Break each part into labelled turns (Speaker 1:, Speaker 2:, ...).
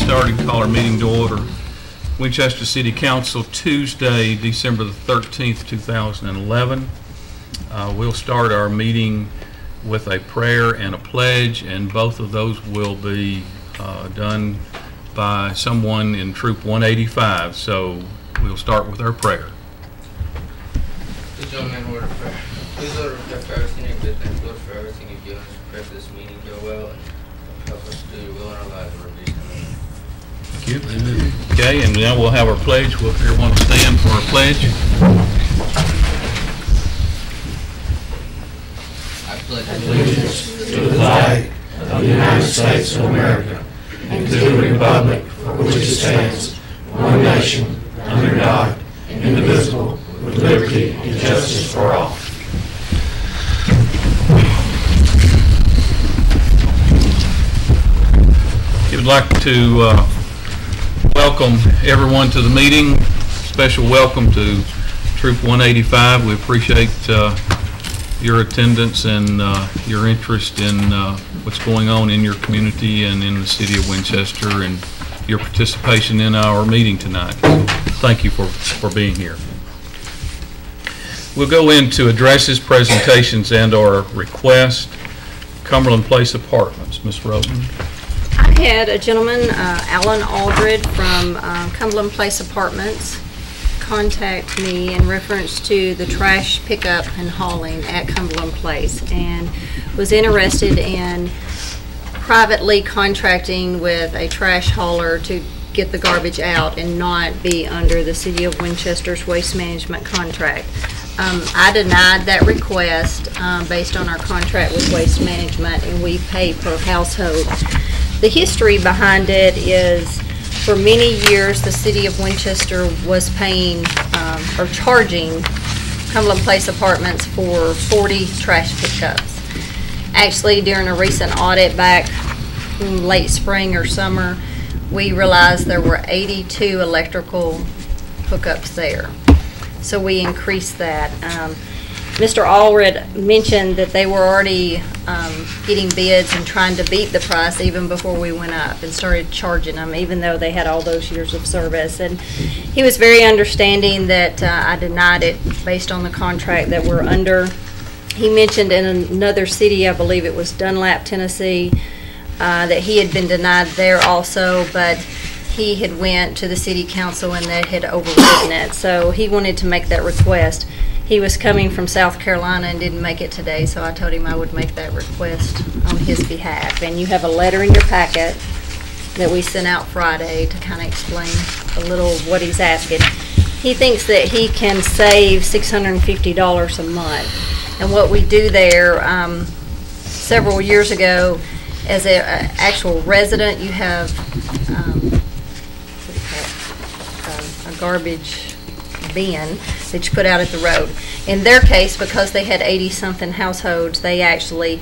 Speaker 1: started. Call our meeting to order. Winchester City Council, Tuesday, December the 13th, 2011. We'll start our meeting with a prayer and a pledge, and both of those will be done by someone in Troop 185. So we'll start with our prayer.
Speaker 2: Please join me in word of prayer. Please, Lord, prepare for everything you're good. Thank you, Lord, for everything you've given us. Pray for this meeting go well and help us do your will in our lives. Lord, Jesus.
Speaker 1: Thank you. Amen. Okay, and now we'll have our pledge. We'll everyone stand for our pledge.
Speaker 2: I pledge
Speaker 3: allegiance to the flag of the United States of America and to the republic for which it stands, one nation, under God, indivisible, with liberty and justice for all.
Speaker 1: I would like to welcome everyone to the meeting. Special welcome to Troop 185. We appreciate your attendance and your interest in what's going on in your community and in the city of Winchester, and your participation in our meeting tonight. So thank you for being here. We'll go into addresses, presentations, and/or requests. Cumberland Place Apartments, Ms. Rosen.
Speaker 4: I had a gentleman, Alan Aldred from Cumberland Place Apartments, contact me in reference to the trash pickup and hauling at Cumberland Place, and was interested in privately contracting with a trash hauler to get the garbage out and not be under the City of Winchester's waste management contract. I denied that request based on our contract with Waste Management, and we pay per household. The history behind it is, for many years, the City of Winchester was paying or charging Cumberland Place Apartments for 40 trash pickups. Actually, during a recent audit back in late spring or summer, we realized there were 82 electrical hookups there. So we increased that. Mr. Allred mentioned that they were already getting bids and trying to beat the price even before we went up and started charging them, even though they had all those years of service. And he was very understanding that I denied it based on the contract that we're under. He mentioned in another city, I believe it was Dunlap, Tennessee, that he had been denied there also, but he had went to the city council and they had overridden it. So he wanted to make that request. He was coming from South Carolina and didn't make it today, so I told him I would make that request on his behalf. And you have a letter in your packet that we sent out Friday to kind of explain a little of what he's asking. He thinks that he can save $650 a month. And what we do there, several years ago, as an actual resident, you have a garbage bin that you put out at the road. In their case, because they had 80-something households, they actually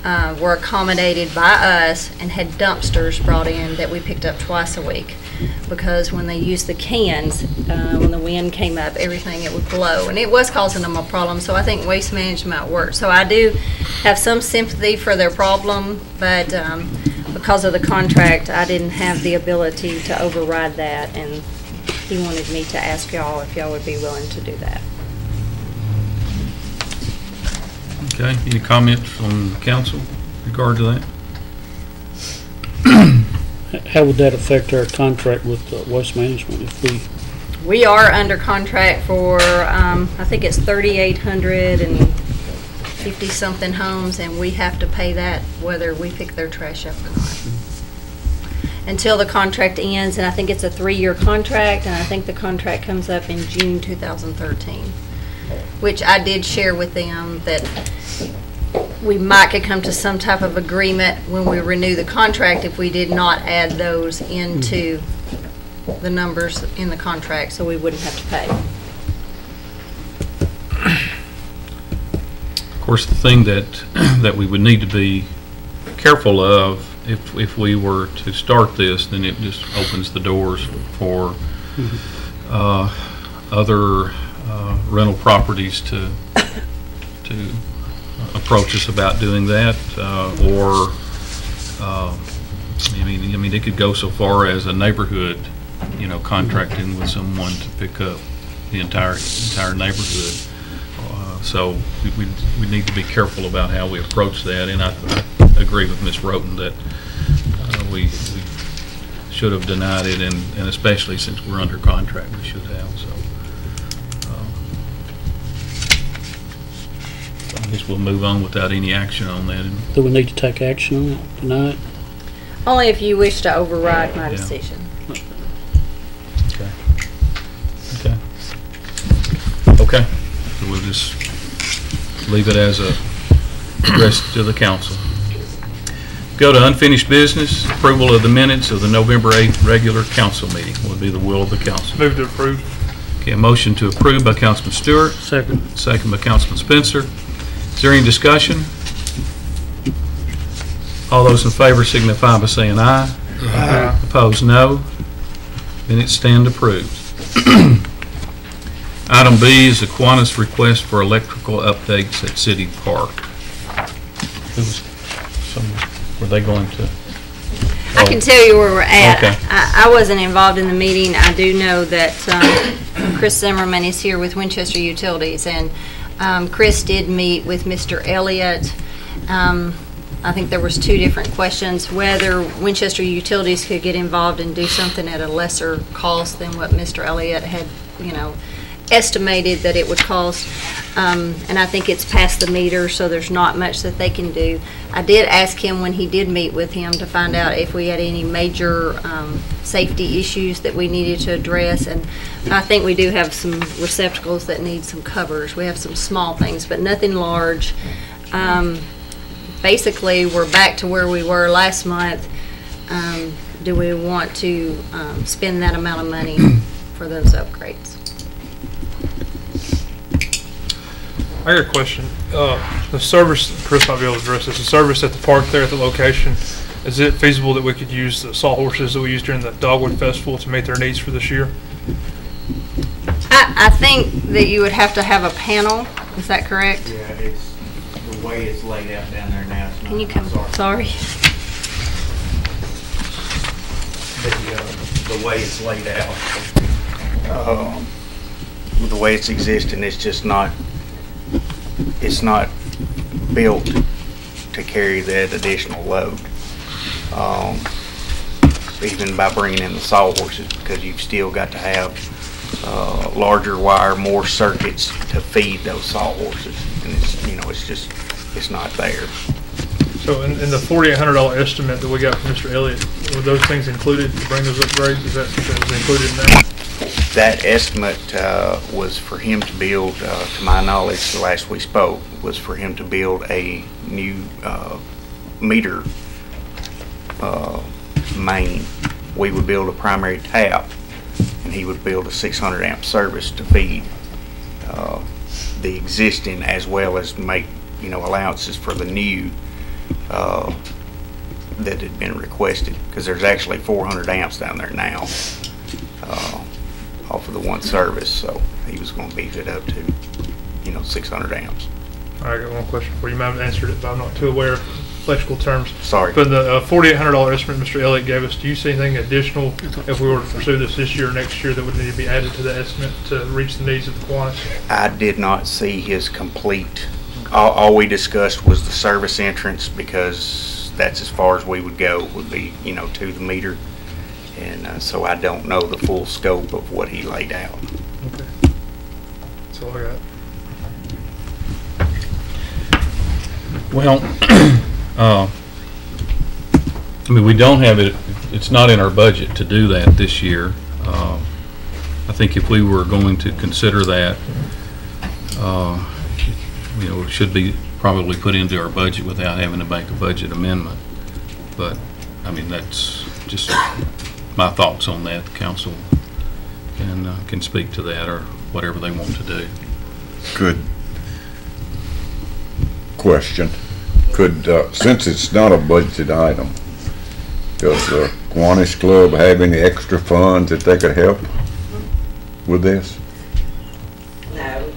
Speaker 4: were accommodated by us and had dumpsters brought in that we picked up twice a week. Because when they used the cans, when the wind came up, everything, it would blow, and it was causing them a problem. So I think Waste Management worked. So I do have some sympathy for their problem, but because of the contract, I didn't have the ability to override that, and he wanted me to ask y'all if y'all would be willing to do that.
Speaker 1: Okay, any comments from the council in regard to that?
Speaker 5: How would that affect our contract with Waste Management if
Speaker 4: we are under contract for, I think it's 3,850 something homes, and we have to pay that whether we pick their trash up or not. Until the contract ends, and I think it's a 3-year contract, and I think the contract comes up in June 2013, which I did share with them that we might could come to some type of agreement when we renew the contract if we did not add those into the numbers in the contract, so we wouldn't have to pay.
Speaker 1: Of course, the thing that we would need to be careful of, if we were to start this, then it just opens the doors for other rental properties to approach us about doing that, or mean, it could go so far as a neighborhood, contracting with someone to pick up the entire neighborhood. So we need to be careful about how we approach that, and I agree with Ms. Roten that we should have denied it, and especially since we're under contract, we should have. So I guess we'll move on without any action on that.
Speaker 5: Do we need to take action on it tonight?
Speaker 4: Only if you wish to override my decision.
Speaker 1: Okay. Okay. So we'll just leave it as a rest to the council. Go to unfinished business. Approval of the minutes of the November 8th regular council meeting would be the will of the council.
Speaker 6: Move to approve.
Speaker 1: Okay, a motion to approve by Councilman Stewart.
Speaker 5: Second.
Speaker 1: Second by Councilman Spencer. Is there any discussion? All those in favor signify by saying aye.
Speaker 6: Aye.
Speaker 1: Opposed, no. Minutes stand approved. Item B is Aquinas request for electrical updates at City Park. Were they going to?
Speaker 4: I can tell you where we're at.
Speaker 1: Okay.
Speaker 4: I wasn't involved in the meeting. I do know that Chris Zimmerman is here with Winchester Utilities, and Chris did meet with Mr. Elliott. I think there was two different questions, whether Winchester Utilities could get involved and do something at a lesser cost than what Mr. Elliott had, estimated that it would cost. And I think it's past the meter, so there's not much that they can do. I did ask him when he did meet with him to find out if we had any major safety issues that we needed to address, and I think we do have some receptacles that need some covers. We have some small things, but nothing large. Basically, we're back to where we were last month. Do we want to spend that amount of money for those upgrades?
Speaker 6: I got a question. The service, Chris might be able to address this, the service at the park there at the location, is it feasible that we could use the sawhorses that we used during the Dogwood Festival to meet their needs for this year?
Speaker 4: I think that you would have to have a panel. Is that correct?
Speaker 7: Yeah, it's the way it's laid out down there now. It's not,
Speaker 4: Can you come? Sorry.
Speaker 7: the way it's laid out. The way it's existing, it's just not. It's not built to carry that additional load. Even by bringing in the sawhorses, because you've still got to have larger wire, more circuits to feed those sawhorses, and it's not there.
Speaker 6: So in the $4,800 estimate that we got from Mr. Elliott, were those things included to bring those upgrades? Is that included in that?
Speaker 7: That estimate was for him to build, to my knowledge, the last we spoke, was for him to build a new meter main. We would build a primary tap, and he would build a 600 amp service to feed the existing, as well as make allowances for the new that had been requested, because there's actually 400 amps down there now off of the one service, so he was going to beef it up to 600 amps.
Speaker 6: All right, I got one question for you. You might have answered it, but I'm not too aware of electrical terms.
Speaker 7: Sorry.
Speaker 6: But the $4,800 estimate Mr. Elliott gave us, do you see anything additional if we were to pursue this year or next year that would need to be added to the estimate to reach the needs of the Kiwanis?
Speaker 7: I did not see his complete. All we discussed was the service entrance, because that's as far as we would go, would be to the meter, and so I don't know the full scope of what he laid out.
Speaker 6: Okay, that's all I got.
Speaker 1: Well, we don't have it. It's not in our budget to do that this year. I think if we were going to consider that, it should be probably put into our budget without having to make a budget amendment. But that's just my thoughts on that. The council can speak to that or whatever they want to do.
Speaker 8: Good question. Could, since it's not a budgeted item, does the Kiwanis Club have any extra funds that they could help with this?
Speaker 9: No.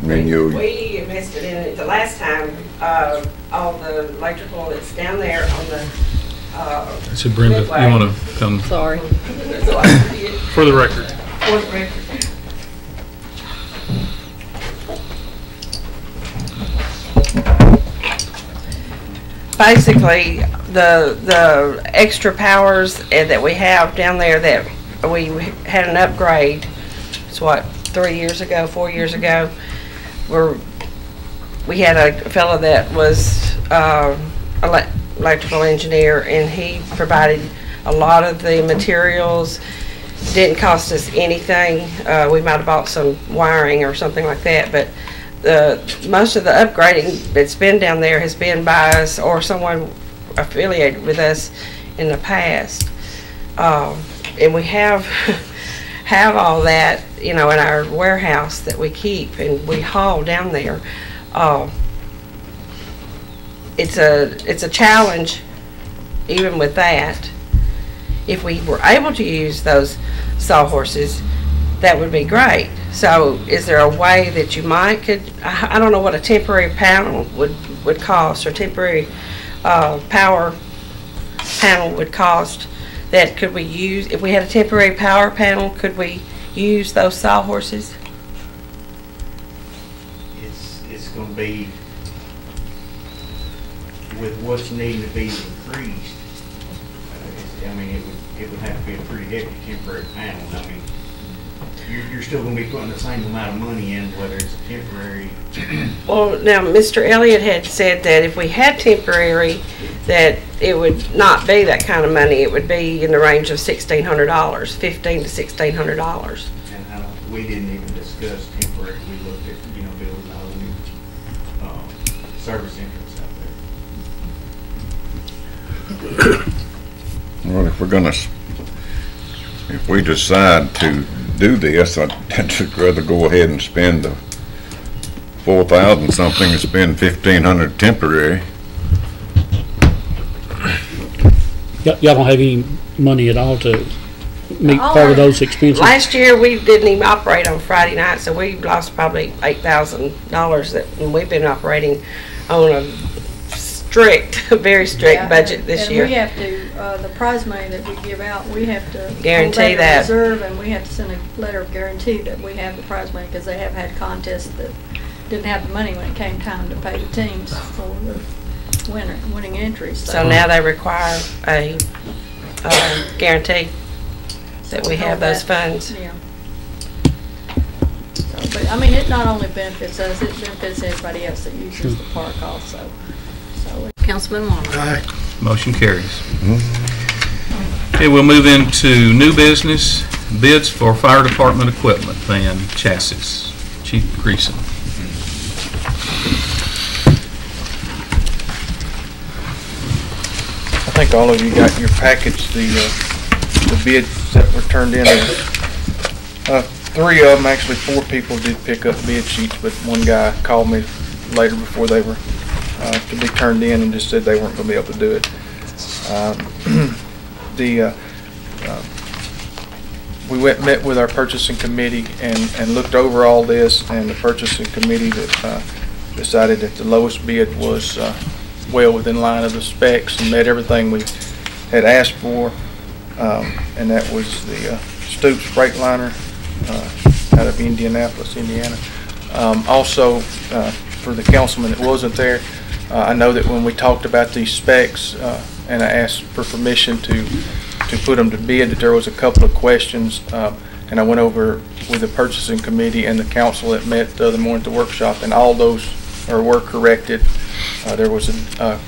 Speaker 8: You
Speaker 9: We invested in it the last time. All the electrical that's down there on the
Speaker 1: So Brenda, you want to come?
Speaker 4: Sorry.
Speaker 6: For the record.
Speaker 9: For the record. Basically, the extra powers that we have down there, that we had an upgrade, it's what, 3 years ago, 4 years ago, where we had a fellow that was electrical engineer, and he provided a lot of the materials. Didn't cost us anything. We might have bought some wiring or something like that, but most of the upgrading that's been down there has been by us or someone affiliated with us in the past. And we have all that, you know, in our warehouse that we keep and we haul down there. It's a challenge even with that. If we were able to use those sawhorses, that would be great. So is there a way that you I don't know what a temporary panel would cost, or temporary power panel would cost, that could we use, if we had a temporary power panel, could we use those sawhorses?
Speaker 7: It's going to be, with what's needing to be increased, I mean, it would have to be a pretty heavy temporary panel. I mean, you're still going to be putting the same amount of money in, whether it's a temporary.
Speaker 9: Well, now, Mr. Elliott had said that if we had temporary, that it would not be that kind of money. It would be in the range of $1,600, $1,500 to $1,600.
Speaker 7: And we didn't even discuss temporary. We looked at, you know, building a whole new service entrance out there.
Speaker 8: Well, if we decide to do this, I'd just rather go ahead and spend the 4,000 something and spend 1,500 temporary.
Speaker 5: Y'all don't have any money at all to meet part of those expenses?
Speaker 9: Last year, we didn't even operate on Friday night, so we lost probably $8,000 and we've been operating on a very strict budget this year.
Speaker 10: We have to, the prize money that we give out, we have to
Speaker 9: guarantee that
Speaker 10: reserve, and we have to send a letter of guarantee that we have the prize money, because they have had contests that didn't have the money when it came time to pay the teams for the winning entries.
Speaker 9: So now they require a guarantee that we have those funds.
Speaker 10: Yeah. So, but I mean, it not only benefits us, it benefits everybody else that uses the park also.
Speaker 4: Councilman Warner.
Speaker 3: Aye.
Speaker 1: Motion carries. Okay, we'll move into new business, bids for fire department equipment, van chassis. Chief Greason.
Speaker 11: I think all of you got in your package the bids that were turned in. 3 of them, actually 4 people did pick up bid sheets, but one guy called me later before they were to be turned in and just said they weren't going to be able to do it. We went and met with our purchasing committee and looked over all this, and the purchasing committee that decided that the lowest bid was well within line of the specs and met everything we had asked for, and that was the Stoops Freightliner out of Indianapolis, Indiana. Also, for the councilman that wasn't there, I know that when we talked about these specs and I asked for permission to put them to bid, that there was a couple of questions, and I went over with the purchasing committee and the council that met the other morning at the workshop, and all those were corrected. There was a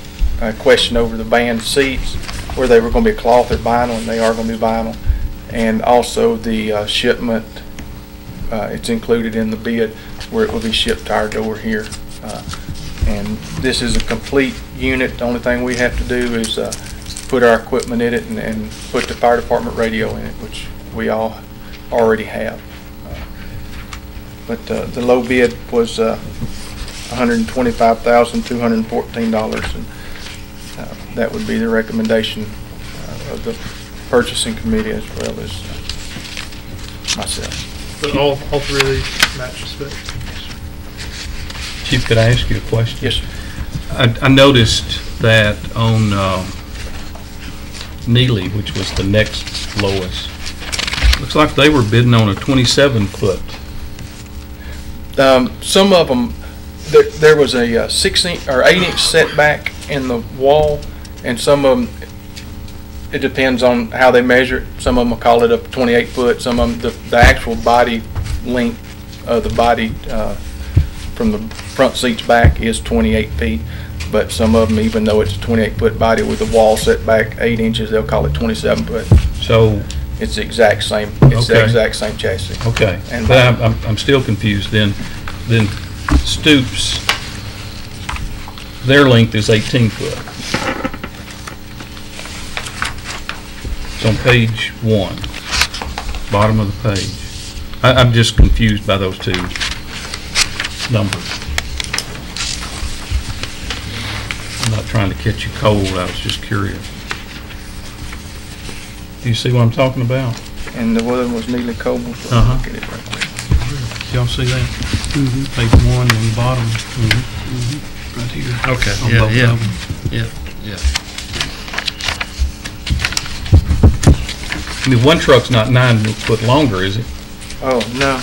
Speaker 11: question over the band seats, where they were going to be cloth or vinyl, and they are going to be vinyl, and also the shipment, it's included in the bid where it will be shipped to our door here. And this is a complete unit. The only thing we have to do is put our equipment in it and put the fire department radio in it, which we all already have. But the low bid was $125,214, and that would be the recommendation of the purchasing committee as well as myself.
Speaker 6: But all 3 of these match the spec.
Speaker 1: Chief, could I ask you a question?
Speaker 11: Yes, sir.
Speaker 1: I noticed that on Neely, which was the next lowest. Looks like they were bidding on a 27-foot.
Speaker 11: Some of them, there was a 6-inch or 8-inch setback in the wall, and some of them, it depends on how they measure it. Some of them will call it up 28 foot. Some of them, the actual body length of the body from the front seats back is 28 feet. But some of them, even though it's a 28-foot body with the wall set back 8 inches, they'll call it 27 foot.
Speaker 1: So
Speaker 11: It's the exact same. It's the
Speaker 1: Okay.
Speaker 11: exact same chassis.
Speaker 1: okay,
Speaker 11: And
Speaker 1: but I'm still confused. Then Stoops, their length is 18 foot. It's on page 1, bottom of the page. I'm just confused by those two numbers. I'm not trying to catch you cold, I was just curious. Do you see what I'm talking about?
Speaker 11: And the one was Neely Coble.
Speaker 1: Uh-huh.
Speaker 11: Get it right there.
Speaker 1: Y'all see that? Page 1 on the bottom. Right here.
Speaker 3: Okay,
Speaker 1: On
Speaker 3: yeah,
Speaker 1: both
Speaker 3: yeah.
Speaker 1: of them.
Speaker 3: Yeah.
Speaker 1: I mean, one truck's not 9 foot longer, is it?
Speaker 11: Oh, no.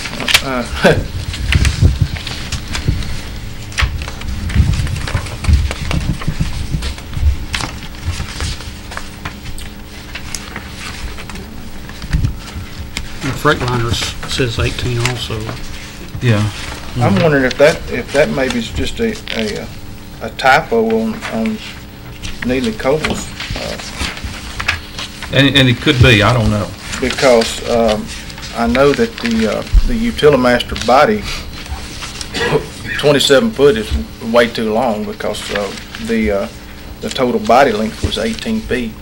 Speaker 5: The Freightliner says 18 also.
Speaker 1: Yeah.
Speaker 11: I'm wondering if that maybe is just a typo on Neely Coble's,
Speaker 1: And it could be, I don't know.
Speaker 11: because I know that the Utilimaster body, 27 foot is way too long, because the total body length was 18 feet.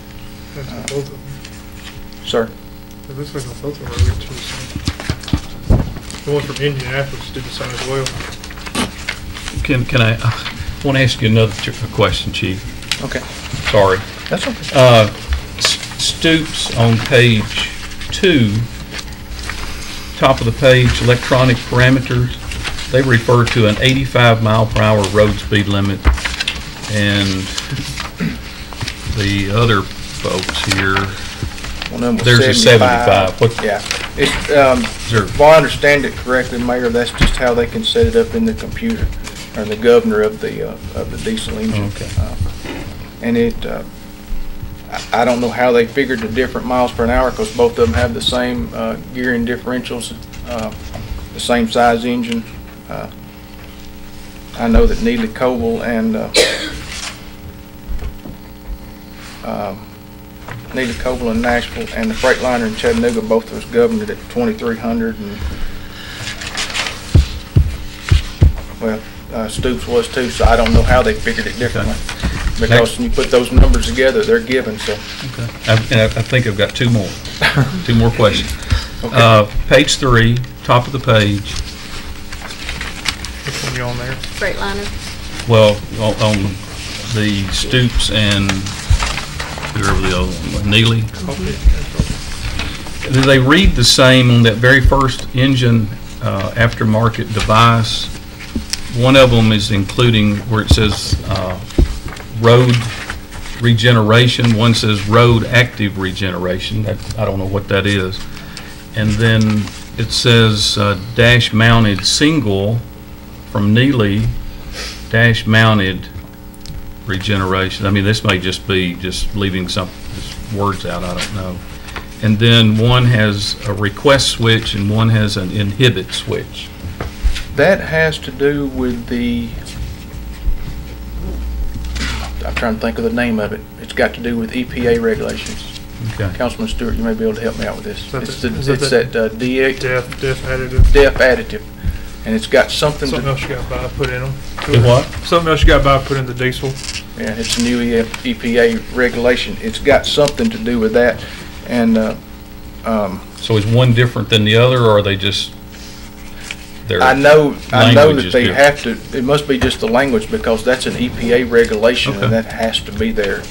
Speaker 11: Sir?
Speaker 6: It looks like both of them are really too the same. The one from Indianapolis did the same as well.
Speaker 1: Can I want to ask you another question, Chief?
Speaker 11: Okay,
Speaker 1: Sorry.
Speaker 11: that's okay.
Speaker 1: Stoops on page 2, top of the page, electronic parameters, they refer to an 85 mile per hour road speed limit, and the other folks here,
Speaker 11: One of them was
Speaker 1: there's a 75. What-
Speaker 11: Yeah. It's,
Speaker 1: there-
Speaker 11: if I understand it correctly, Mayor, that's just how they can set it up in the computer, or the governor of the diesel engine.
Speaker 1: Okay.
Speaker 11: And I don't know how they figured the different miles per hour, because both of them have the same gearing differentials, the same size engine. I know that Neely Coble and Nashville and the Freightliner in Chattanooga both was governed at 2,300, and Stoops was too, so I don't know how they figured it differently. Because when you put those numbers together, they're given, so.
Speaker 1: Okay. And I think I've got two more questions.
Speaker 11: Okay.
Speaker 1: Page 3, top of the page,
Speaker 6: Which one you on there?
Speaker 4: Freightliner.
Speaker 1: well, on the Stoops and whoever the other one was, Neely. Do they read the same on that very first engine aftermarket device? One of them is including where it says road regeneration. One says road active regeneration. I don't know what that is. And then it says dash mounted single from Neely, dash mounted regeneration. I mean, this may just be just leaving some just words out, I don't know. And then one has a request switch and one has an inhibit switch.
Speaker 11: That has to do with I'm trying to think of the name of it. It's got to do with EPA regulations.
Speaker 1: Okay.
Speaker 11: Councilman Stewart, you may be able to help me out with this.
Speaker 6: Is
Speaker 11: It's
Speaker 6: that
Speaker 11: that DF
Speaker 6: Def additive.
Speaker 11: additive, and it's got something
Speaker 6: Something
Speaker 11: to,
Speaker 6: else you got to buy, put in them.
Speaker 1: The what?
Speaker 6: Something else you got to buy, put in the diesel.
Speaker 11: yeah, it's a new EPA regulation. It's got something to do with that, and
Speaker 1: So is one different than the other, or are they just, their
Speaker 11: I know
Speaker 1: language
Speaker 11: that
Speaker 1: is
Speaker 11: they
Speaker 1: different?
Speaker 11: have to, it must be just the language, because that's an EPA regulation,
Speaker 1: Okay.
Speaker 11: and that has to be there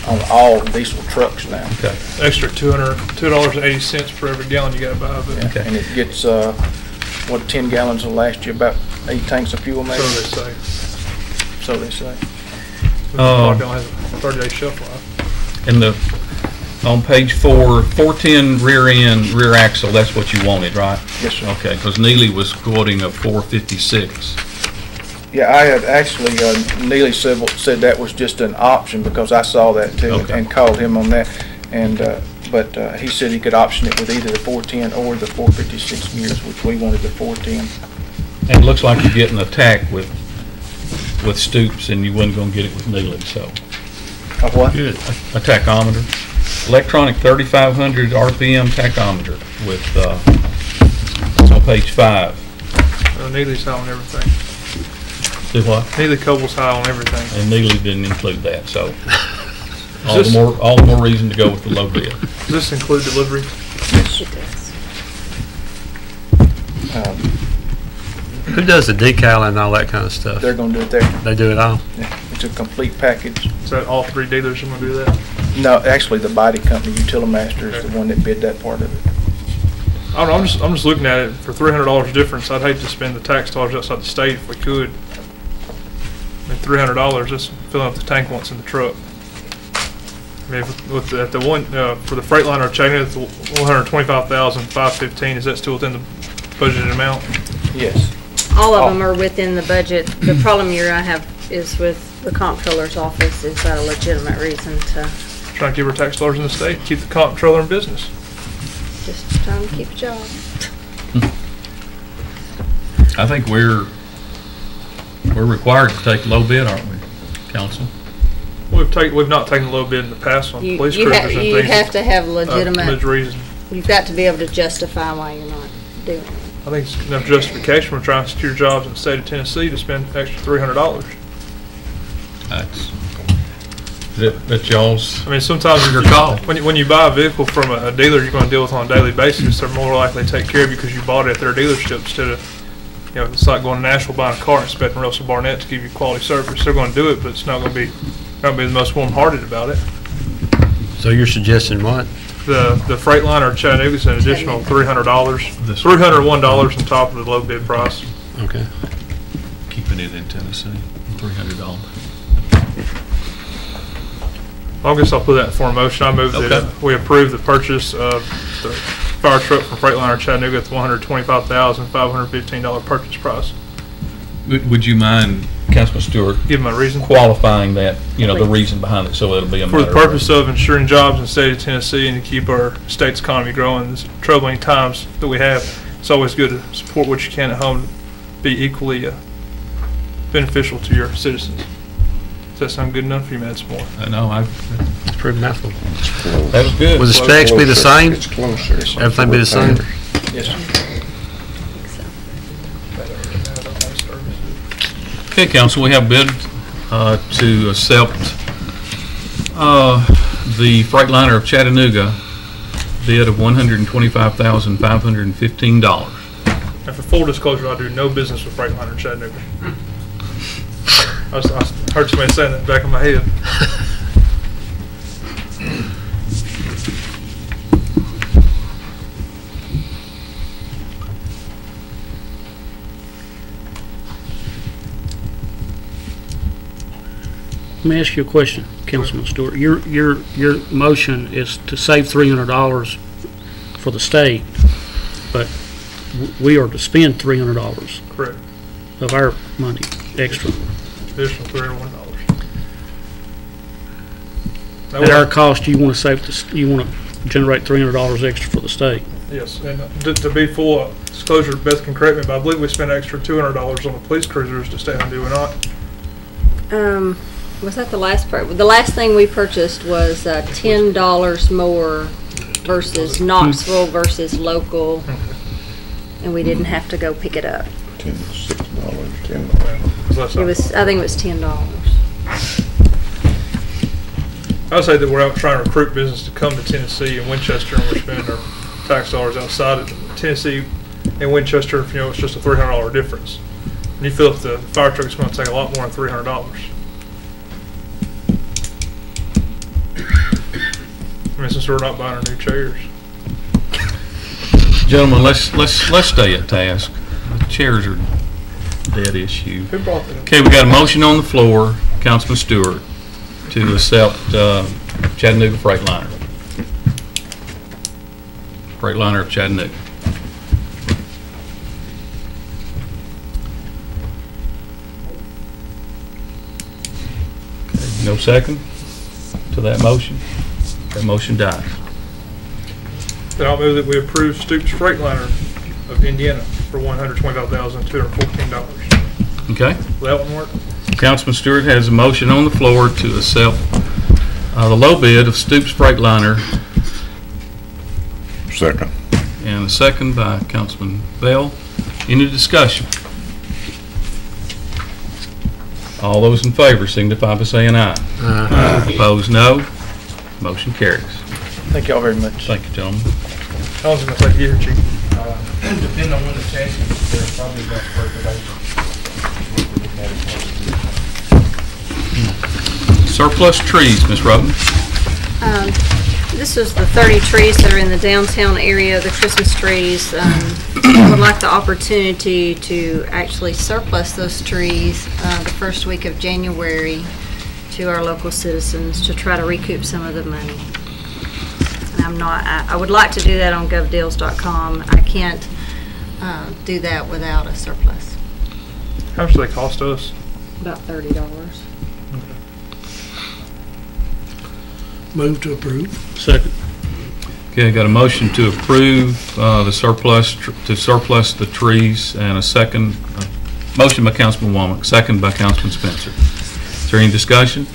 Speaker 11: on all diesel trucks now.
Speaker 1: Okay.
Speaker 6: Extra $2.80 for every gallon you got to buy of it.
Speaker 11: Yeah,
Speaker 1: Okay.
Speaker 11: and it gets, 10 gallons will last you about 8 tanks of fuel, maybe?
Speaker 6: So they say.
Speaker 11: So they say.
Speaker 6: The car don't have a 30-day shelf life.
Speaker 1: And On page 4, 410 rear end, rear axle, that's what you wanted, right?
Speaker 11: Yes, sir.
Speaker 1: Okay, because Neely was quoting a 456.
Speaker 11: Yeah, I had actually, Neely said that was just an option because I saw that too
Speaker 1: Okay.
Speaker 11: and called him on that. And, but he said he could option it with either the 410 or the 456 gears, which we wanted the 410.
Speaker 1: And it looks like you're getting a tack with Stoops, and you wasn't gonna get it with Neely, so.
Speaker 11: A what?
Speaker 1: Good. A tachometer, electronic 3,500 RPM tachometer with, it's on page 5.
Speaker 6: Neely's high on everything.
Speaker 1: Do what?
Speaker 6: Neely Cobal's high on everything.
Speaker 1: And Neely didn't include that, so all
Speaker 6: this-
Speaker 1: the more reason to go with the low bid.
Speaker 6: Does this include delivery?
Speaker 4: It does.
Speaker 3: Who does the decal and all that kind of stuff?
Speaker 11: They're gonna do it there.
Speaker 3: They do it all?
Speaker 11: Yeah, it's a complete package.
Speaker 6: Is that all 3 dealers are gonna do that?
Speaker 11: No, actually, the body company, Utilimaster, is the one that bid that part of it.
Speaker 6: I don't know, I'm just looking at it for $300 difference. I'd hate to spend the tax dollars outside the state if we could. I mean, $300, just filling up the tank once in the truck. I mean, at the one, for the Freightliner Chattanooga, the $125,515, is that still within the budgeted amount?
Speaker 11: Yes.
Speaker 4: All of them are within the budget. The problem I have is with the comptroller's office. Is that a legitimate reason to
Speaker 6: Trying to keep our tax dollars in the state, keep the comptroller in business.
Speaker 4: just trying to keep a job?
Speaker 1: I think we're required to take low bid, aren't we, council?
Speaker 6: We've not taken a low bid in the past on
Speaker 4: You,
Speaker 6: police
Speaker 4: you,
Speaker 6: cruisers and
Speaker 4: you
Speaker 6: things.
Speaker 4: have to have
Speaker 6: Good
Speaker 4: legitimate,
Speaker 6: reason.
Speaker 4: you've got to be able to justify why you're not doing it.
Speaker 6: I think it's enough justification. We're trying to secure jobs in the state of Tennessee to spend extra $300.
Speaker 1: That's y'all's.
Speaker 6: I mean, sometimes
Speaker 1: Your call.
Speaker 6: When you buy a vehicle from a dealer you're going to deal with on a daily basis, they're more likely to take care of you because you bought it at their dealership instead of, you know, it's like going to Nashville buying a car and expecting Russell Barnett to give you quality service. They're going to do it, but it's not going to be the most warm-hearted about it.
Speaker 3: So you're suggesting what?
Speaker 6: The Freightliner Chattanooga is an additional $300, $301 on top of the low bid price.
Speaker 3: Okay.
Speaker 1: Keeping it in Tennessee, $300.
Speaker 6: I guess I'll put that in form of motion. I move that
Speaker 1: Okay.
Speaker 6: we approve the purchase of the fire truck from Freightliner Chattanooga at the $125,515 purchase price.
Speaker 1: Would you mind, Councilman Stewart,
Speaker 6: Give them a reason.
Speaker 1: qualifying that, the reason behind it, so it'll be a
Speaker 6: For the
Speaker 1: matter of-
Speaker 6: purpose of ensuring jobs in the state of Tennessee and to keep our state's economy growing in these troubling times that we have, it's always good to support what you can at home, be equally beneficial to your citizens. Does that sound good enough, or you may add some more?
Speaker 1: No,
Speaker 3: It's pretty mouthful.
Speaker 1: that was good.
Speaker 3: Will the specs be the same?
Speaker 8: It's closer.
Speaker 3: Everything be the same?
Speaker 11: Yes, sir.
Speaker 1: Okay, council, we have bid to accept the Freightliner of Chattanooga bid of $125,515.
Speaker 6: And for full disclosure, I do no business with Freightliner Chattanooga. I heard somebody saying that in the back of my head.
Speaker 5: Let me ask you a question, Councilman Stewart. Your motion is to save $300 for the state, but we are to spend $300
Speaker 6: Correct.
Speaker 5: of our money extra.
Speaker 6: Additional $301.
Speaker 5: At our cost, you want to generate $300 extra for the state.
Speaker 6: Yes, and to be full disclosure, Beth can correct me, but I believe we spent extra $200 on the police cruisers to stay on, do we not?
Speaker 4: Was that the last part? The last thing we purchased was $10 more versus Knoxville versus local, and we didn't have to go pick it up.
Speaker 8: $6, $10.
Speaker 4: It was, I think it was $10.
Speaker 6: I would say that we're out trying to recruit business to come to Tennessee and Winchester, and we're spending our tax dollars outside of Tennessee and Winchester. It's just a $300 difference. And you feel if the fire truck is going to take a lot more than $300. I mean, since we're not buying our new chairs.
Speaker 1: Gentlemen, let's stay at task. The chairs are a dead issue.
Speaker 6: Who brought that up?
Speaker 1: Okay, we got a motion on the floor, Councilman Stewart, to accept Chattanooga Freightliner. Freightliner of Chattanooga. Okay, no second to that motion? That motion dies.
Speaker 6: Then I'll move that we approve Stoops Freightliner of Indiana for $125,214.
Speaker 1: Okay?
Speaker 6: Will that one work?
Speaker 1: Councilman Stewart has a motion on the floor to accept the low bid of Stoops Freightliner,
Speaker 8: Second.
Speaker 1: and a second by Councilman Bell. Any discussion? All those in favor signify by saying aye. Aye. Opposed, no. Motion carries.
Speaker 11: Thank y'all very much.
Speaker 1: Thank you, gentlemen.
Speaker 6: How long is it going to take you here, Chief?
Speaker 3: Depending on when the testing is, there's probably about perturbation.
Speaker 1: Surplus trees, Ms. Roden.
Speaker 4: This is the 30 trees that are in the downtown area, the Christmas trees. I would like the opportunity to actually surplus those trees the first week of January to our local citizens to try to recoup some of the money. And I would like to do that on govdeals.com. I can't do that without a surplus.
Speaker 6: How much do they cost us?
Speaker 4: About $30.
Speaker 3: Move to approve.
Speaker 5: Second.
Speaker 1: Okay, got a motion to approve the surplus, to surplus the trees, and a second, motion by Councilman Womack, second by Councilman Spencer. Is there any discussion?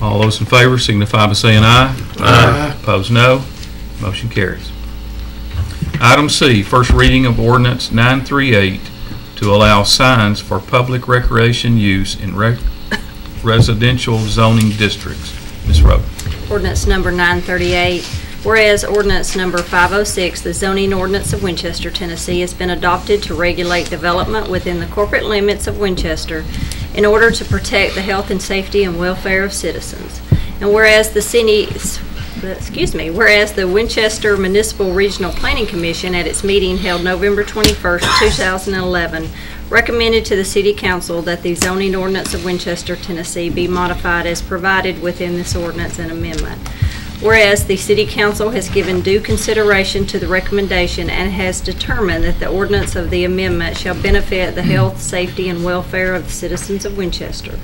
Speaker 1: All those in favor signify by saying aye. Aye. Opposed, no. Motion carries. Item C, first reading of ordinance 938 to allow signs for public recreation use in residential zoning districts. Ms. Rowe.
Speaker 4: Ordinance number 938, whereas ordinance number 506, the zoning ordinance of Winchester, Tennessee, has been adopted to regulate development within the corporate limits of Winchester in order to protect the health and safety and welfare of citizens. And whereas whereas the Winchester Municipal Regional Planning Commission at its meeting held November 21st, 2011, recommended to the City Council that the zoning ordinance of Winchester, Tennessee be modified as provided within this ordinance and amendment. Whereas the City Council has given due consideration to the recommendation and has determined that the ordinance of the amendment shall benefit the health, safety, and welfare of the citizens of Winchester.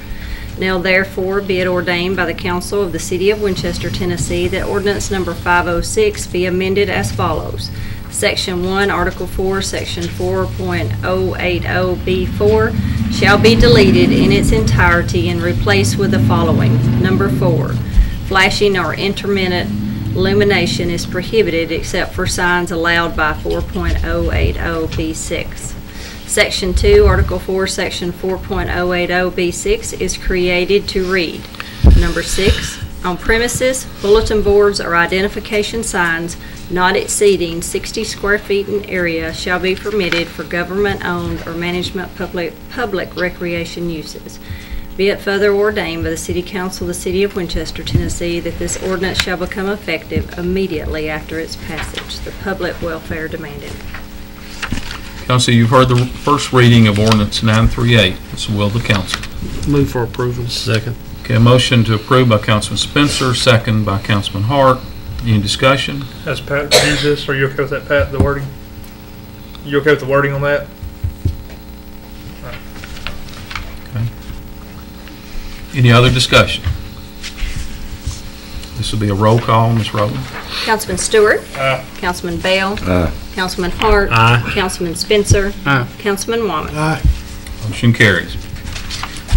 Speaker 4: Now therefore be it ordained by the Council of the City of Winchester, Tennessee, that ordinance number 506 be amended as follows. Section 1, Article 4, Section 4.080B4 shall be deleted in its entirety and replaced with the following. Number 4, flashing or intermittent illumination is prohibited except for signs allowed by 4.080B6. Section 2, Article 4, Section 4.080B6 is created to read. Number 6, on premises, bulletin boards or identification signs not exceeding 60 square feet in area shall be permitted for government-owned or management public recreation uses. Be it further ordained by the City Council of the City of Winchester, Tennessee, that this ordinance shall become effective immediately after its passage. The public welfare demanded.
Speaker 1: Council, you've heard the first reading of ordinance 938. It's the will of the council.
Speaker 5: Move for approval. Second.
Speaker 1: Okay, a motion to approve by Councilman Spencer, second by Councilman Hart. Any discussion?
Speaker 6: Has Pat reviewed this? Are you okay with that, Pat, the wording? You okay with the wording on that?
Speaker 1: Okay. Any other discussion? This will be a roll call, Ms. Rowland.
Speaker 4: Councilman Stewart.
Speaker 6: Aye.
Speaker 4: Councilman Bell.
Speaker 8: Aye.
Speaker 4: Councilman Hart.
Speaker 5: Aye.
Speaker 4: Councilman Spencer.
Speaker 5: Aye.
Speaker 4: Councilman Womack.
Speaker 3: Aye.
Speaker 1: Motion carries.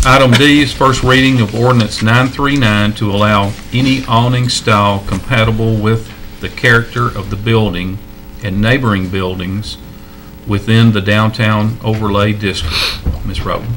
Speaker 1: Item D is first reading of ordinance 939 to allow any awning style compatible with the character of the building and neighboring buildings within the downtown overlay district. Ms. Rowland.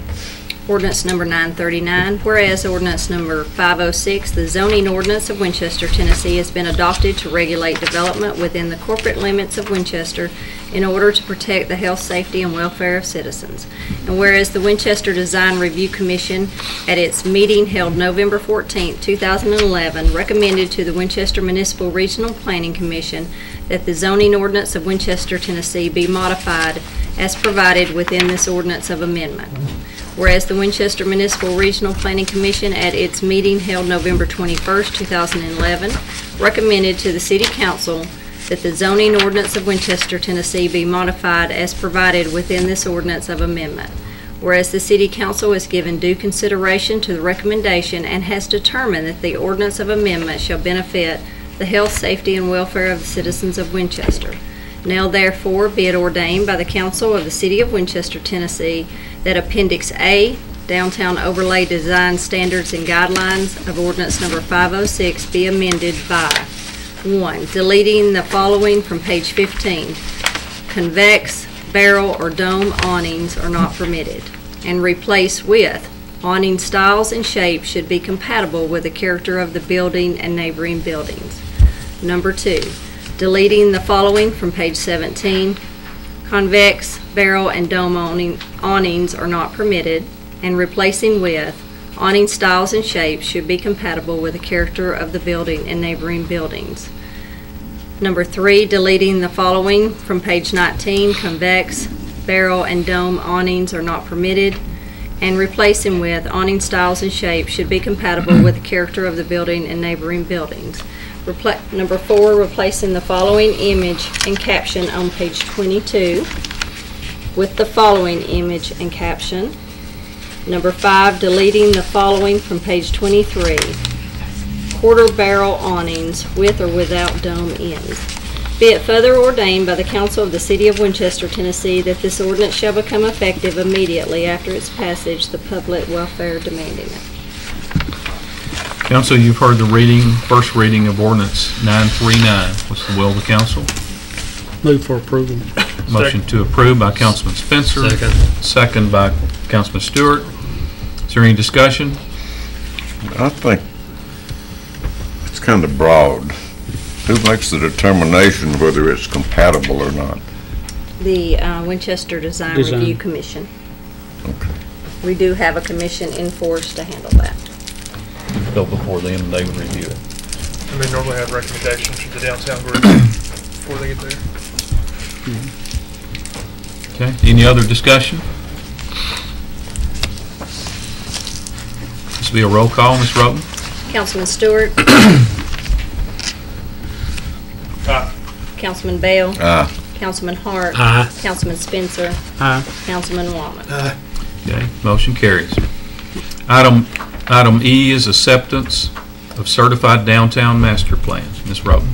Speaker 4: Ordinance number 939, whereas ordinance number 506, the zoning ordinance of Winchester, Tennessee, has been adopted to regulate development within the corporate limits of Winchester in order to protect the health, safety, and welfare of citizens. And whereas the Winchester Design Review Commission at its meeting held November 14, 2011, recommended to the Winchester Municipal Regional Planning Commission that the zoning ordinance of Winchester, Tennessee be modified as provided within this ordinance of amendment. Whereas the Winchester Municipal Regional Planning Commission at its meeting held November 21st, 2011, recommended to the City Council that the zoning ordinance of Winchester, Tennessee be modified as provided within this ordinance of amendment. Whereas the City Council has given due consideration to the recommendation and has determined that the ordinance of amendment shall benefit the health, safety, and welfare of the citizens of Winchester. Now therefore be it ordained by the Council of the City of Winchester, Tennessee, that Appendix A, Downtown Overlay Design Standards and Guidelines of Ordinance Number 506 be amended by 1. Deleting the following from page 15. Convex, barrel, or dome awnings are not permitted, and replace with awning styles and shapes should be compatible with the character of the building and neighboring buildings. Number 2. Deleting the following from page 17. Convex, barrel, and dome awnings are not permitted, and replacing with awning styles and shapes should be compatible with the character of the building and neighboring buildings. Number 3, deleting the following from page 19. Convex, barrel, and dome awnings are not permitted, and replacing with awning styles and shapes should be compatible with the character of the building and neighboring buildings. Number 4, replacing the following image and caption on page 22 with the following image and caption. Number 5, deleting the following from page 23. Quarter barrel awnings with or without dome ends. Be it further ordained by the Council of the City of Winchester, Tennessee, that this ordinance shall become effective immediately after its passage, the public welfare demanding it.
Speaker 1: Council, you've heard the first reading of ordinance 939. What's the will of the council?
Speaker 5: Move for approval.
Speaker 1: Motion to approve by Councilman Spencer.
Speaker 3: Second.
Speaker 1: Second by Councilman Stewart. Is there any discussion?
Speaker 8: I think it's kind of broad. Who makes the determination whether it's compatible or not?
Speaker 4: The Winchester Design Review Commission.
Speaker 8: Okay.
Speaker 4: We do have a commission in force to handle that.
Speaker 1: Go before them, they would review it.
Speaker 6: And they normally have recommendations from the downtown group before they get there.
Speaker 1: Okay, any other discussion? This will be a roll call, Ms. Roten.
Speaker 4: Councilman Stewart.
Speaker 6: Aye.
Speaker 4: Councilman Bale.
Speaker 8: Aye.
Speaker 4: Councilman Hart.
Speaker 3: Aye.
Speaker 4: Councilman Spencer.
Speaker 5: Aye.
Speaker 4: Councilman Wallman.
Speaker 1: Okay, motion carries. Item E is acceptance of certified downtown master plans. Ms. Roten.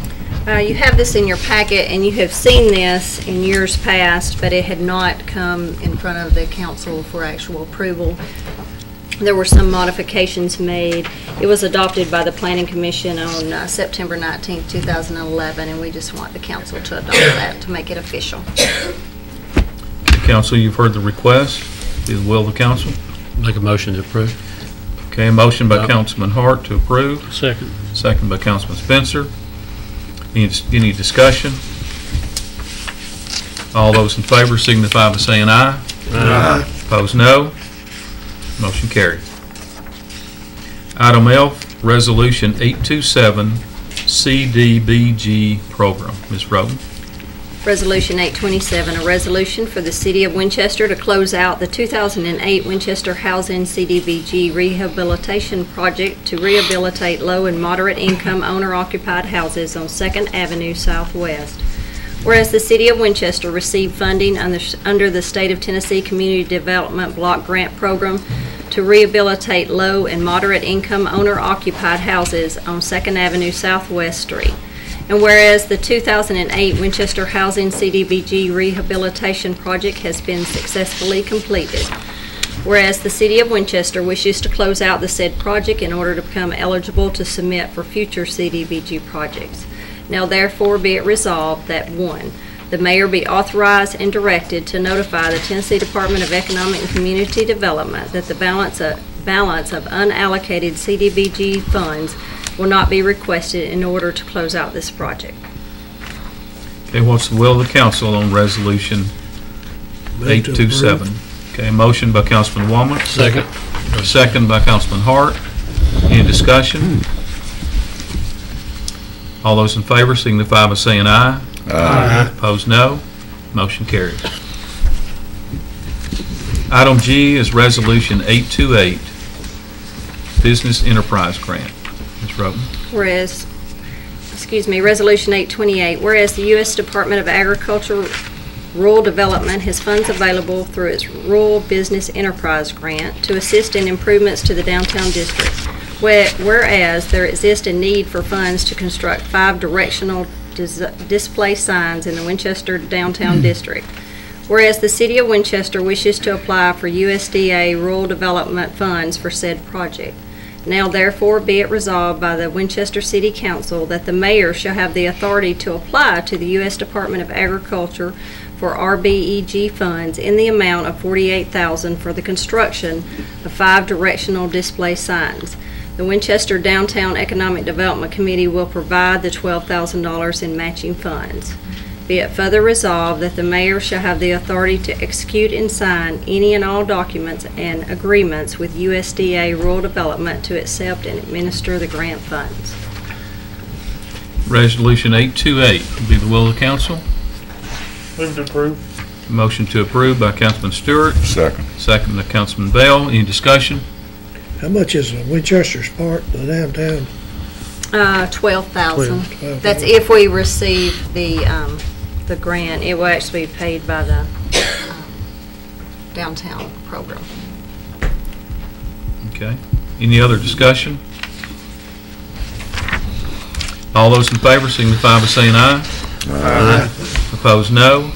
Speaker 4: You have this in your packet, and you have seen this in years past, but it had not come in front of the council for actual approval. There were some modifications made. It was adopted by the Planning Commission on September 19th, 2011, and we just want the council to adopt that to make it official.
Speaker 1: Council, you've heard the request. Be the will of the council.
Speaker 3: Make a motion to approve.
Speaker 1: Okay, a motion by Councilman Hart to approve.
Speaker 5: Second.
Speaker 1: Second by Councilman Spencer. Any discussion? All those in favor signify by saying aye.
Speaker 3: Aye.
Speaker 1: Opposed, no. Motion carried. Item F, Resolution 827 CDBG Program. Ms. Roden.
Speaker 4: Resolution 827, a resolution for the City of Winchester to close out the 2008 Winchester Housing CDBG Rehabilitation Project to rehabilitate low and moderate income owner-occupied houses on 2nd Avenue Southwest. Whereas the City of Winchester received funding under the State of Tennessee Community Development Block Grant Program to rehabilitate low and moderate income owner-occupied houses on 2nd Avenue Southwest Street. And whereas the 2008 Winchester Housing CDBG Rehabilitation Project has been successfully completed. Whereas the City of Winchester wishes to close out the said project in order to become eligible to submit for future CDBG projects. Now therefore be it resolved that 1, the mayor be authorized and directed to notify the Tennessee Department of Economic and Community Development that the balance of unallocated CDBG funds will not be requested in order to close out this project.
Speaker 1: Okay, what's the will of the council on Resolution 827? Okay, motion by Councilman Wallman.
Speaker 3: Second.
Speaker 1: Second by Councilman Hart. Any discussion? All those in favor signify by saying aye.
Speaker 3: Aye.
Speaker 1: Opposed, no. Motion carries. Item G is Resolution 828, Business Enterprise Grant. Ms. Roden.
Speaker 4: Whereas Resolution 828, whereas the U.S. Department of Agriculture Rural Development has funds available through its Rural Business Enterprise Grant to assist in improvements to the downtown district, whereas there exists a need for funds to construct 5 directional display signs in the Winchester downtown district. Whereas the City of Winchester wishes to apply for USDA Rural Development funds for said project. Now therefore be it resolved by the Winchester City Council that the mayor shall have the authority to apply to the U.S. Department of Agriculture for RBEG funds in the amount of $48,000 for the construction of 5 directional display signs. The Winchester Downtown Economic Development Committee will provide the $12,000 in matching funds. Be it further resolved that the mayor shall have the authority to execute and sign any and all documents and agreements with USDA Rural Development to accept and administer the grant funds.
Speaker 1: Resolution 828 will be the will of the council.
Speaker 6: Move to approve.
Speaker 1: Motion to approve by Councilman Stewart.
Speaker 8: Second.
Speaker 1: Second by Councilman Bell. Any discussion?
Speaker 3: How much is Winchester's part of the downtown?
Speaker 4: $12,000.
Speaker 3: $12,000.
Speaker 4: That's if we receive the grant. It will actually be paid by the downtown program.
Speaker 1: Okay. Any other discussion? All those in favor signify by saying aye.
Speaker 8: Aye.
Speaker 1: Opposed, no.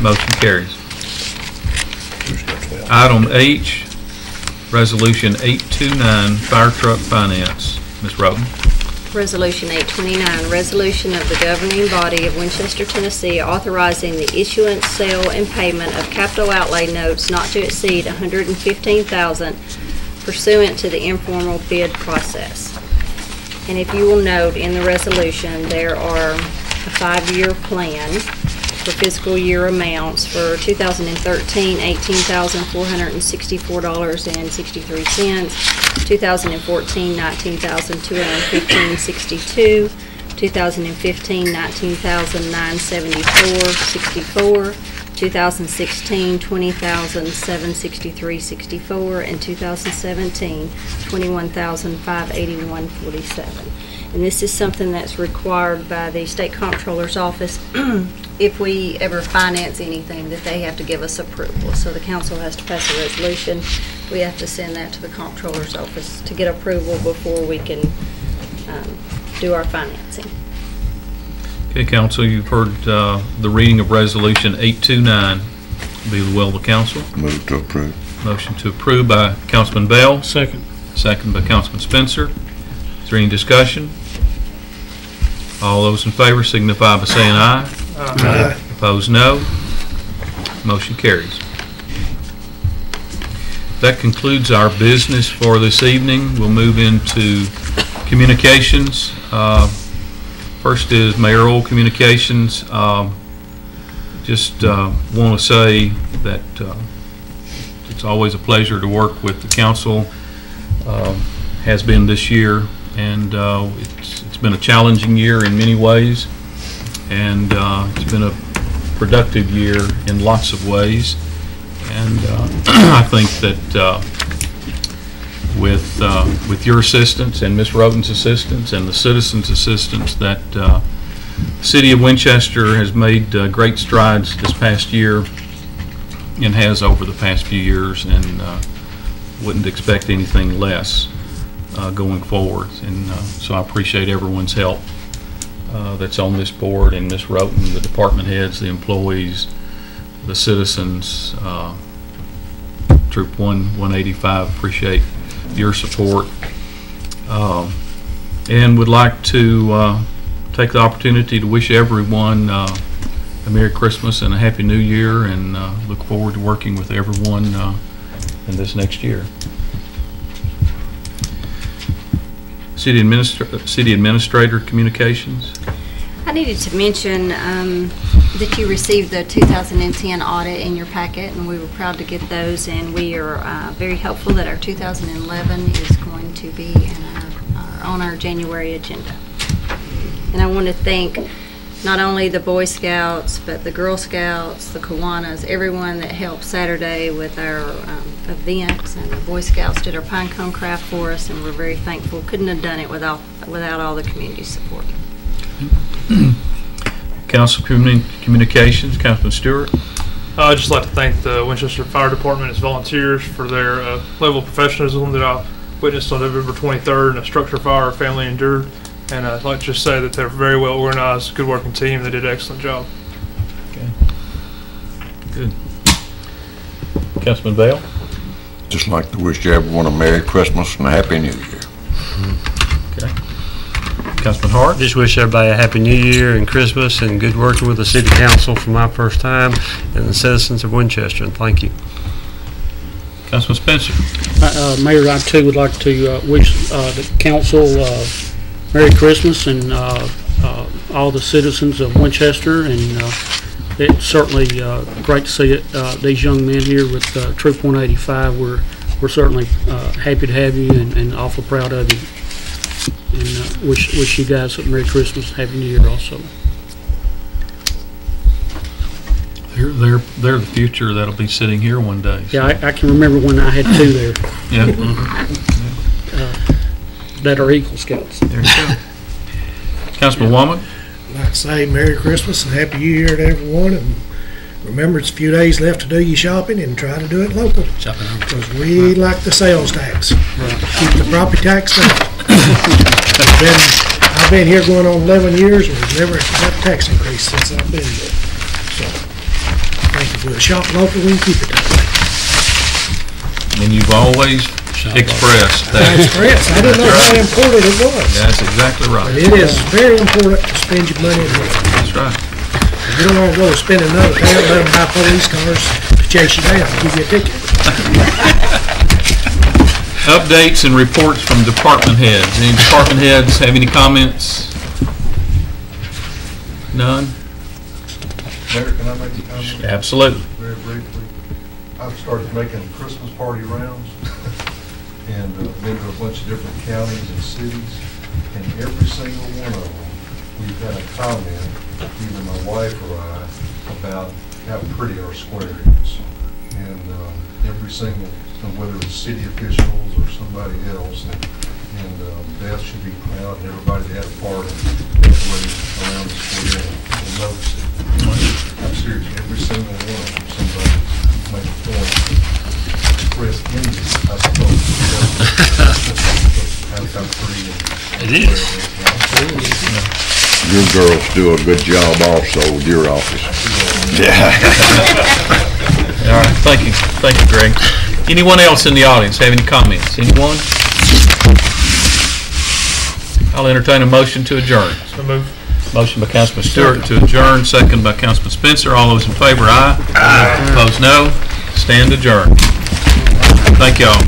Speaker 1: Motion carries. Item H, Resolution 829, Fire Truck Finance. Ms. Roden.
Speaker 4: Resolution 829, resolution of the governing body of Winchester, Tennessee, authorizing the issuance, sale, and payment of capital outlay notes not to exceed $115,000 pursuant to the informal bid process. And if you will note in the resolution, there are a 5-year plan for fiscal year amounts. For 2013, $18,464.63. 2014, $19,215.62. 2015, $19,974.64. 2016, $20,763.64. And 2017, $21,581.47. And this is something that's required by the State Comptroller's Office if we ever finance anything, that they have to give us approval. So the council has to pass a resolution. We have to send that to the Comptroller's Office to get approval before we can do our financing.
Speaker 1: Okay, council, you've heard the reading of Resolution 829. Be the will of the council.
Speaker 8: Move to approve.
Speaker 1: Motion to approve by Councilman Bell.
Speaker 5: Second.
Speaker 1: Second by Councilman Spencer. Is there any discussion? All those in favor signify by saying aye.
Speaker 3: Aye.
Speaker 1: Opposed, no. Motion carries. That concludes our business for this evening. We'll move into communications. First is mayoral communications. Just want to say that it's always a pleasure to work with the council. Has been this year, and it's been a challenging year in many ways, and it's been a productive year in lots of ways. And I think that with your assistance and Ms. Roden's assistance and the citizens' assistance, that the City of Winchester has made great strides this past year and has over the past few years, and wouldn't expect anything less going forward. And so I appreciate everyone's help that's on this board, and Ms. Roden, the department heads, the employees, the citizens. Troop 185, appreciate your support, and would like to take the opportunity to wish everyone a Merry Christmas and a Happy New Year, and look forward to working with everyone in this next year. City Administrator communications.
Speaker 4: I needed to mention that you received the 2010 audit in your packet, and we were proud to get those, and we are very hopeful that our 2011 is going to be on our January agenda. And I want to thank not only the Boy Scouts, but the Girl Scouts, the Kiwanis, everyone that helped Saturday with our events, and the Boy Scouts did our pine cone craft for us, and we're very thankful. Couldn't have done it without all the community support.
Speaker 1: Council Communications, Councilman Stewart.
Speaker 6: I'd just like to thank the Winchester Fire Department and its volunteers for their level of professionalism that I witnessed on November 23rd in a structure fire our family endured. And I'd like to just say that they're very well organized, good working team. They did an excellent job.
Speaker 1: Okay. Good. Councilman Bale.
Speaker 8: Just like to wish everyone a Merry Christmas and a Happy New Year.
Speaker 1: Okay. Councilman Hart.
Speaker 12: Just wish everybody a Happy New Year and Christmas and good working with the City Council for my first time and the citizens of Winchester, and thank you.
Speaker 1: Councilman Spencer.
Speaker 5: Mayor, I too would like to wish the council Merry Christmas and all the citizens of Winchester, and it's certainly great to see these young men here with Troop 185. We're certainly happy to have you and awful proud of you. And wish you guys a Merry Christmas, Happy New Year also.
Speaker 1: They're the future that'll be sitting here one day. So.
Speaker 5: Yeah, I can remember when I had two there.
Speaker 1: Yeah.
Speaker 5: That are Eagle Scouts.
Speaker 1: There you go. Councilman Womack.
Speaker 3: I'd like to say Merry Christmas and Happy New Year to everyone, and remember it's a few days left to do your shopping and try to do it local. Because we like the sales tax. Keep the property tax down. I've been here going on 11 years and we've never had a tax increase since I've been here. So, thank you for the shop local and keep it that way.
Speaker 1: And you've always expressed that.
Speaker 3: I didn't know how important it was.
Speaker 1: That's exactly right.
Speaker 3: But it is very important to spend your money at home.
Speaker 1: That's right.
Speaker 3: If you don't want to go spend another town, let them buy police cars to chase you down and give you a ticket.
Speaker 1: Updates and reports from department heads. Any department heads have any comments? None?
Speaker 13: Mayor, can I make a comment?
Speaker 1: Absolutely.
Speaker 13: Very briefly. I've started making Christmas party rounds and been to a bunch of different counties and cities, and every single one of them, we've had a comment, either my wife or I, about how pretty our square is. And every single, whether it's city officials or somebody else, and Beth should be proud, and everybody that had a part of decorating around the square will notice it. I'm serious, every single one of them, somebody make a point to express envy, I suppose, how pretty
Speaker 12: it is.
Speaker 8: Your girls do a good job also with your office. Yeah.
Speaker 1: All right, thank you, Greg. Anyone else in the audience have any comments? Anyone? I'll entertain a motion to adjourn.
Speaker 6: So move.
Speaker 1: Motion by Councilman Stewart to adjourn, second by Councilman Spencer. All those in favor, aye. Aye. Opposed, no. Stand adjourned. Thank you all.